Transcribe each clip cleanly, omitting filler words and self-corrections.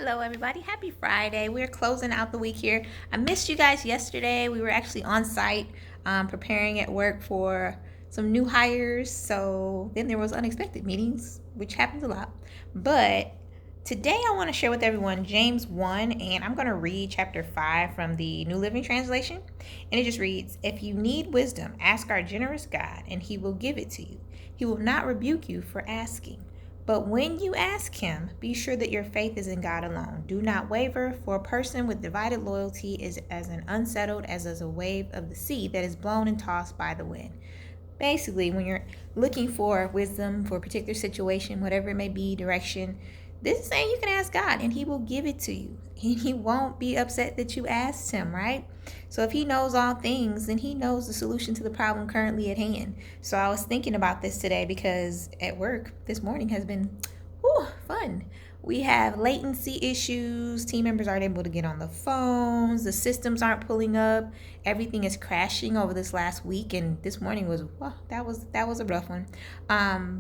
Hello, everybody. Happy Friday. We're closing out the week here. I missed you guys yesterday. We were actually on site preparing at work for some new hires. So then there was unexpected meetings, which happens a lot. But today I want to share with everyone James 1, and I'm going to read chapter 5 from the New Living Translation. And it just reads, "If you need wisdom, ask our generous God, and he will give it to you. He will not rebuke you for asking. But when you ask him, be sure that your faith is in God alone. Do not waver, for a person with divided loyalty is as unsettled as is a wave of the sea that is blown and tossed by the wind." Basically, when you're looking for wisdom for a particular situation, whatever it may be, direction, this is saying you can ask God and he will give it to you. And he won't be upset that you asked him, right? So if he knows all things, then he knows the solution to the problem currently at hand. So I was thinking about this today because at work this morning has been fun. We have latency issues. Team members aren't able to get on the phones. The systems aren't pulling up. Everything is crashing over this last week, and this morning was that was a rough one.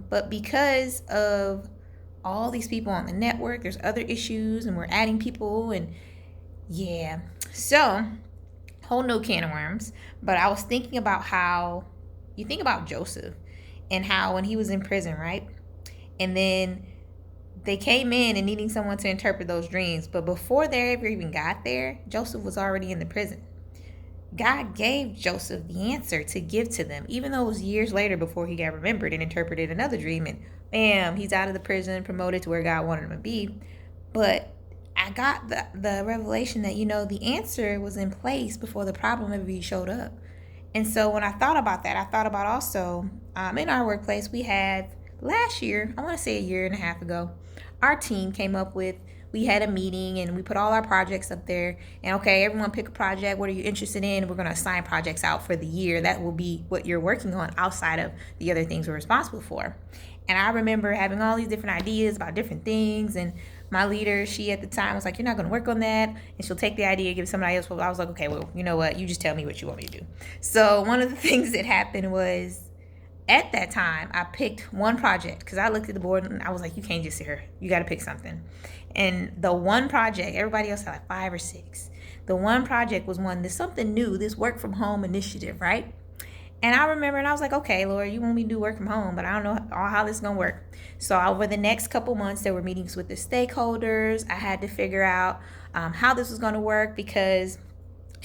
But because of all these people on the network, there's other issues, and we're adding people, and yeah. So whole no can of worms. But I was thinking about how you think about Joseph and how when he was in prison, right? And then they came in and needing someone to interpret those dreams. But before they ever even got there, Joseph was already in the prison. God gave Joseph the answer to give to them, even though it was years later before he got remembered and interpreted another dream. And bam, he's out of the prison, promoted to where God wanted him to be. But I got the revelation that, the answer was in place before the problem ever showed up. And so when I thought about that, I thought about also in our workplace, we had last year, I want to say a year and a half ago, our team came up with, we had a meeting and we put all our projects up there. And okay, everyone pick a project. What are you interested in? We're going to assign projects out for the year. That will be what you're working on outside of the other things we're responsible for. And I remember having all these different ideas about different things. And my leader, she at the time was like, "You're not going to work on that." And she'll take the idea, give somebody else. Well, I was like, okay, well, you know what? You just tell me what you want me to do. So one of the things that happened was, at that time, I picked one project because I looked at the board and I was like, you can't just sit here. You got to pick something. And the one project, everybody else had like 5 or 6. The one project was this something new, this work from home initiative, right? And I remember, and I was like, okay, Lord, you want me to do work from home, but I don't know how this is going to work. So over the next couple months, there were meetings with the stakeholders. I had to figure out how this was going to work because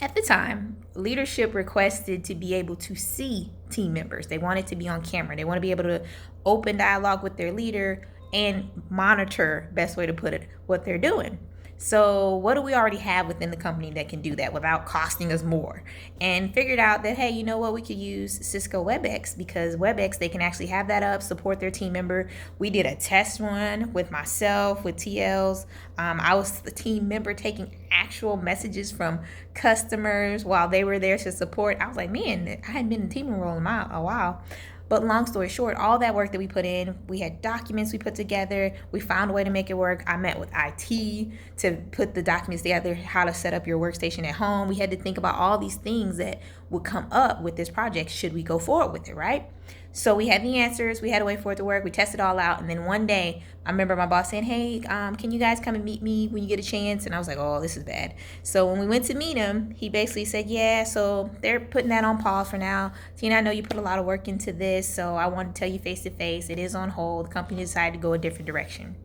at the time, leadership requested to be able to see team members. They wanted to be on camera. They want to be able to open dialogue with their leader and monitor, best way to put it, what they're doing. So what do we already have within the company that can do that without costing us more? And figured out that, hey, you know what? We could use Cisco WebEx because WebEx, they can actually have that up, support their team member. We did a test run with myself, with TLs. I was the team member taking actual messages from customers while they were there to support. I was like, man, I hadn't been in team role in a while. But long story short, all that work that we put in, we had documents we put together. We found a way to make it work. I met with IT to put the documents together, how to set up your workstation at home. We had to think about all these things that would come up with this project should we go forward with it, right? So we had the answers. We had a way for it to work. We tested it all out. And then one day, I remember my boss saying, hey, can you guys come and meet me when you get a chance? And I was like, oh, this is bad. So when we went to meet him, he basically said, yeah, so they're putting that on pause for now. Tina, I know you put a lot of work into this, so I want to tell you face to face, it is on hold. The company decided to go a different direction,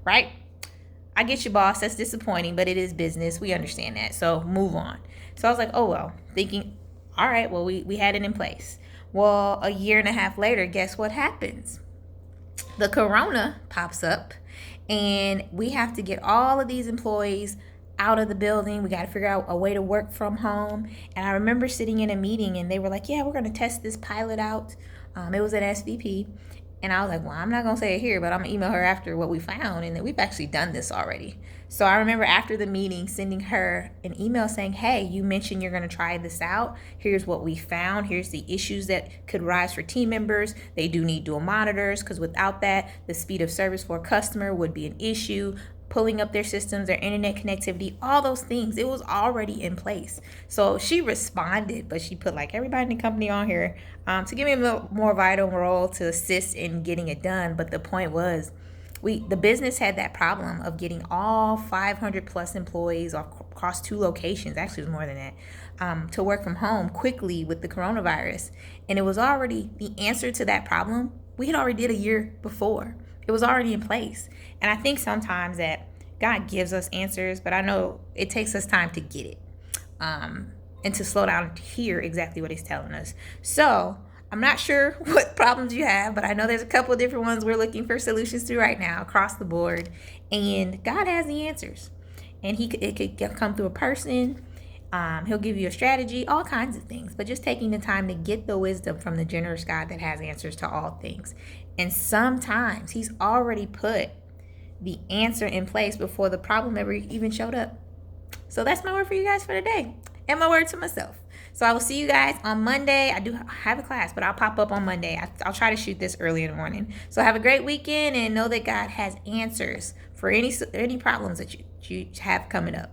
right? I get you, boss. That's disappointing, but it is business. We understand that. So move on. So I was like, oh, well, thinking, all right, well, we had it in place. Well, a year and a half later, guess what happens? The corona pops up and we have to get all of these employees out of the building. We got to figure out a way to work from home. And I remember sitting in a meeting and they were like, yeah, we're going to test this pilot out. It was an SVP. And I was like, well, I'm not going to say it here, but I'm going to email her after what we found. And that we've actually done this already. So I remember after the meeting sending her an email saying, hey, you mentioned you're going to try this out. Here's what we found. Here's the issues that could rise for team members. They do need dual monitors because without that, the speed of service for a customer would be an issue. Pulling up their systems, their internet connectivity, all those things, it was already in place. So she responded, but she put like everybody in the company on here to give me a more vital role to assist in getting it done. But the point was, The business had that problem of getting all 500 plus employees across 2 locations, actually it was more than that, to work from home quickly with the coronavirus. And it was already the answer to that problem. We had already did a year before. It was already in place. And I think sometimes that God gives us answers, but I know it takes us time to get it, and to slow down to hear exactly what he's telling us. So I'm not sure what problems you have, but I know there's a couple of different ones we're looking for solutions to right now across the board. And God has the answers. And it could come through a person. He'll give you a strategy, all kinds of things. But just taking the time to get the wisdom from the generous God that has answers to all things. And sometimes he's already put the answer in place before the problem ever even showed up. So that's my word for you guys for today, and my word to myself. So I will see you guys on Monday. I do have a class, but I'll pop up on Monday. I'll try to shoot this early in the morning. So have a great weekend, and know that God has answers for any problems that you have coming up.